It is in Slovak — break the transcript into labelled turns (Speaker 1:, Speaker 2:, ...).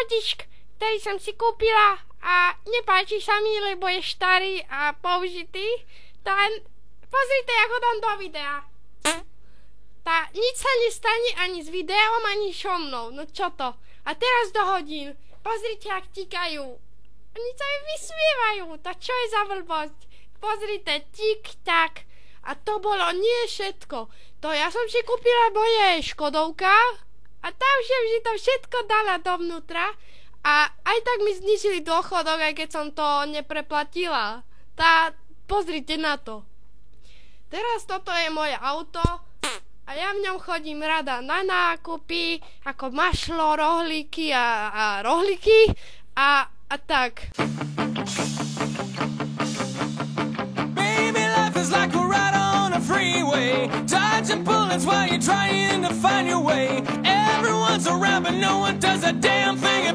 Speaker 1: autíčk, ktorý som si kúpila a nepáči sa mi, lebo je starý a použitý. Pozrite, ako dám do videa. Nič sa nestane ani s videom, ani so mnou. No čo to? A teraz do hodín. Pozrite, ak tikajú. Oni sa mi vysmievajú. To čo je za blbosť? Pozrite, tik-tak. A to bolo nie všetko. To ja som si kúpila, bo je Škodovka a tam som si to všetko dala dovnútra a aj tak mi znižili dôchodok, aj keď som to nepreplatila. Pozrite na to. Teraz toto je moje auto a ja v ňom chodím rada na nákupy, ako mašlo, rohlíky a rohlíky a tak.
Speaker 2: Like a ride on a freeway, dodging bullets while you're trying to find your way. Everyone's around, but no one does a damn thing.